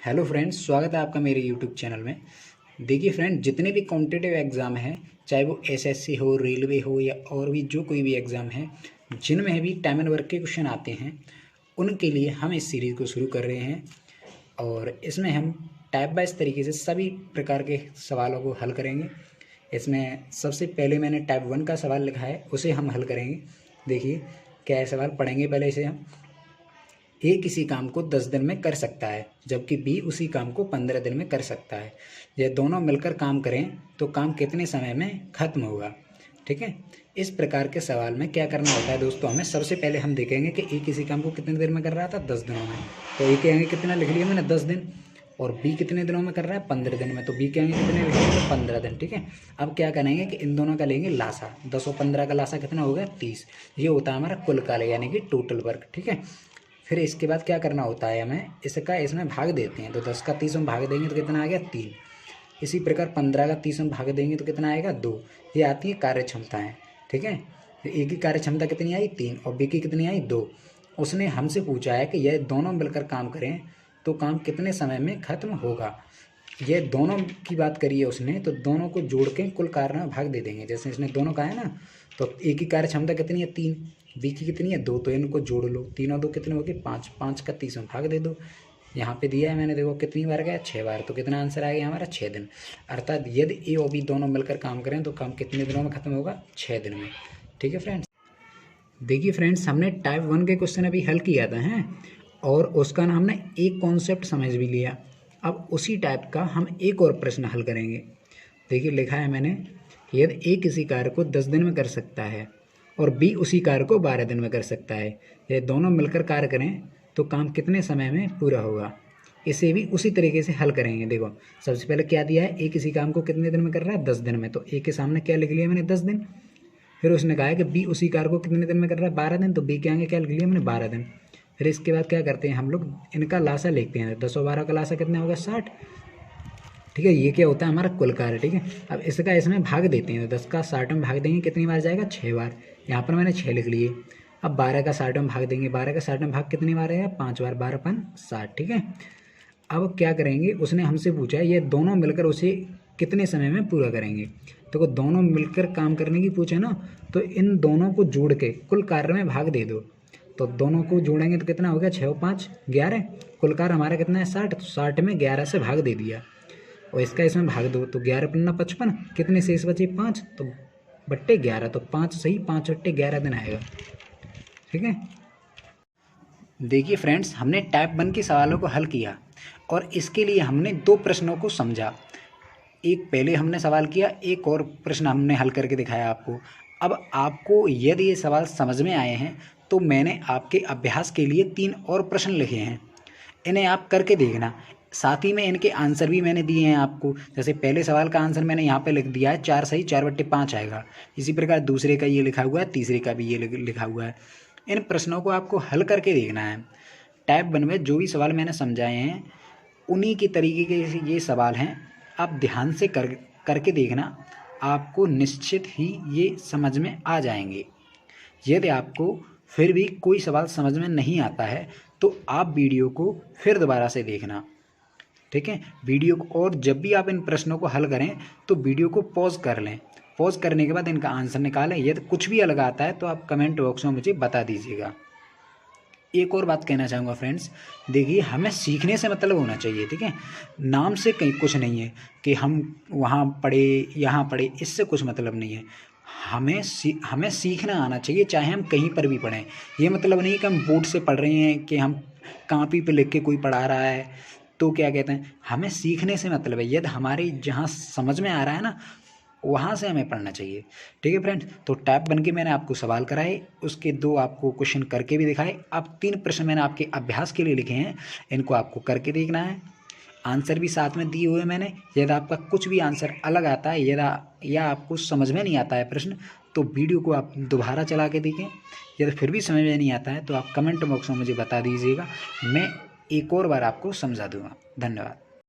Hello friends, स्वागत है आपका मेरे यूट्यूब चैनल में। देखिए फ्रेंड, जितने भी कॉम्पिटिटिव एग्ज़ाम हैं, चाहे वो एसएससी हो, रेलवे हो या और भी जो कोई भी एग्ज़ाम है, जिनमें भी टाइम एंड वर्क के क्वेश्चन आते हैं, उनके लिए हम इस सीरीज़ को शुरू कर रहे हैं। और इसमें हम टाइप वाइज तरीके से सभी प्रकार के सवालों को हल करेंगे। इसमें सबसे पहले मैंने टाइप 1 का सवाल लिखा है, उसे हम हल करेंगे। देखिए क्या है सवाल, पढ़ेंगे पहले इसे हम। ए किसी काम को 10 दिन में कर सकता है, जबकि बी उसी काम को 15 दिन में कर सकता है। यह दोनों मिलकर काम करें तो काम कितने समय में खत्म होगा। ठीक है, इस प्रकार के सवाल में क्या करना होता है दोस्तों, हमें सबसे पहले हम देखेंगे कि ए किसी काम को कितने देर में कर रहा था, 10 दिनों में। तो ए के आगे कितना लिख लिया मैंने, 10 दिन। और बी कितने दिनों में कर रहा है, 15 दिन में। तो बी के आगे कितने लिख लिया, 15 दिन। ठीक है, अब क्या करेंगे कि इन दोनों का लेंगे लासा। 10 और 15 का लासा कितना हो गया, 30। ये होता है हमारा कुल काल यानी कि टोटल वर्क। ठीक है, फिर इसके बाद क्या करना होता है, हमें इसका इसमें भाग देते हैं। तो 10 का 30 में भाग देंगे तो कितना आ गया, 3। इसी प्रकार 15 का 30 में भाग देंगे तो कितना आएगा, 2। ये आती है कार्य क्षमताएँ। ठीक है, तो ए की कार्य क्षमता कितनी आई, 3, और बी की कितनी आई, 2। उसने हमसे पूछा है कि यह दोनों मिलकर काम करें तो काम कितने समय में खत्म होगा। ये दोनों की बात करी है उसने, तो दोनों को जोड़ के कुल कार्य में भाग दे देंगे। जैसे इसने दोनों कहा है ना, तो ए की कार्य क्षमता कितनी है, 3, बी की कितनी है, 2। तो इनको जोड़ लो, 3 और 2 कितने हो गए, 5। 5 का 30 में भाग दे दो। यहाँ पे दिया है मैंने, देखो कितनी बार गया, 6 बार। तो कितना आंसर आ गया हमारा, 6 दिन। अर्थात यदि ए और बी दोनों मिलकर काम करें तो काम कितने दिनों में खत्म होगा, 6 दिन में। ठीक है फ्रेंड्स, देखिए फ्रेंड्स, हमने टाइप 1 के क्वेश्चन अभी हल किया था हैं, और उसका ना हमने एक कॉन्सेप्ट समझ भी लिया। अब उसी टाइप का हम एक और प्रश्न हल करेंगे। देखिए लिखा है मैंने, यदि ए किसी कार्य को 10 दिन में कर सकता है और बी उसी कार्य को 12 दिन में कर सकता है, ये दोनों मिलकर कार्य करें तो काम कितने समय में पूरा होगा। इसे भी उसी तरीके से हल करेंगे। देखो सबसे पहले क्या दिया है, ए किसी काम को कितने दिन में कर रहा है, 10 दिन में। तो ए के सामने क्या लिख लिया मैंने, 10 दिन। फिर उसने कहा है कि बी उसी कार्य को कितने दिन में कर रहा है, 12 दिन। तो बी के आगे क्या लिख लिया मैंने, 12 दिन। फिर इसके बाद क्या करते हैं हम लोग, इनका लासा लिखते हैं। 10 और 12 का लासा कितना होगा, 60। ठीक है, ये क्या होता है हमारा कुल कार्य। ठीक है, अब इसका इसमें भाग देते हैं। 10 का 60 में भाग देंगे, कितनी बार जाएगा, 6 बार। यहाँ पर मैंने 6 लिख लिए। अब 12 का 60 में भाग देंगे, 12 का 60 में भाग कितनी बार आएगा, 5 बार। 12 पन 60। ठीक है, अब क्या करेंगे, उसने हमसे पूछा है ये दोनों मिलकर उसे कितने समय में पूरा करेंगे। तो दोनों मिलकर काम करने की पूछे ना, तो इन दोनों को जोड़ के कुल कार्य में भाग दे दो। तो दोनों को जोड़ेंगे तो कितना हो गया, 6 और 5 11। कुल कार्य हमारा कितना है, 60। तो 60 में 11 से भाग दे दिया, और इसका इसमें भाग दो। तो 11 पन्ना 55, कितने शेष बचे, 5। तो बट्टे 11, तो 5 सही, 5 बट्टे 11 दिन आएगा। ठीक है, देखिए फ्रेंड्स, हमने टाइप 1 के सवालों को हल किया और इसके लिए हमने 2 प्रश्नों को समझा। एक पहले हमने सवाल किया, एक और प्रश्न हमने हल करके दिखाया आपको। अब आपको यदि ये सवाल समझ में आए हैं तो मैंने आपके अभ्यास के लिए 3 और प्रश्न लिखे हैं, इन्हें आप करके देखना। साथ ही में इनके आंसर भी मैंने दिए हैं आपको। जैसे पहले सवाल का आंसर मैंने यहाँ पे लिख दिया है, 4 सही 4 बट्टे 5 आएगा। इसी प्रकार दूसरे का ये लिखा हुआ है, तीसरे का भी ये लिखा हुआ है। इन प्रश्नों को आपको हल करके देखना है। टाइप 1 में जो भी सवाल मैंने समझाए हैं उन्हीं के तरीके के ये सवाल हैं। आप ध्यान से करके देखना, आपको निश्चित ही ये समझ में आ जाएंगे। यदि आपको फिर भी कोई सवाल समझ में नहीं आता है तो आप वीडियो को फिर दोबारा से देखना। ठीक है, वीडियो को, और जब भी आप इन प्रश्नों को हल करें तो वीडियो को पॉज कर लें। पॉज करने के बाद इनका आंसर निकालें। यदि कुछ भी अलग आता है तो आप कमेंट बॉक्स में मुझे बता दीजिएगा। एक और बात कहना चाहूँगा फ्रेंड्स, देखिए हमें सीखने से मतलब होना चाहिए। ठीक है, नाम से कहीं कुछ नहीं है कि हम वहाँ पढ़े यहाँ पढ़े, इससे कुछ मतलब नहीं है। हमें सीखना आना चाहिए, चाहे हम कहीं पर भी पढ़ें। ये मतलब नहीं कि हम बोर्ड से पढ़ रहे हैं, कि हम कॉपी पे लिख के कोई पढ़ा रहा है तो क्या कहते हैं, हमें सीखने से मतलब है। यदि हमारे जहाँ समझ में आ रहा है ना, वहाँ से हमें पढ़ना चाहिए। ठीक है फ्रेंड्स, तो टाइप 1 के मैंने आपको सवाल कराए, उसके 2 आपको क्वेश्चन करके भी दिखाए। अब 3 प्रश्न मैंने आपके अभ्यास के लिए लिखे हैं, इनको आपको करके देखना है। आंसर भी साथ में दिए हुए मैंने। यदि आपका कुछ भी आंसर अलग आता है या आपको समझ में नहीं आता है प्रश्न, तो वीडियो को आप दोबारा चला के देखें। यदि फिर भी समझ में नहीं आता है तो आप कमेंट बॉक्स में मुझे बता दीजिएगा, मैं एक और बार आपको समझा दूँगा। धन्यवाद।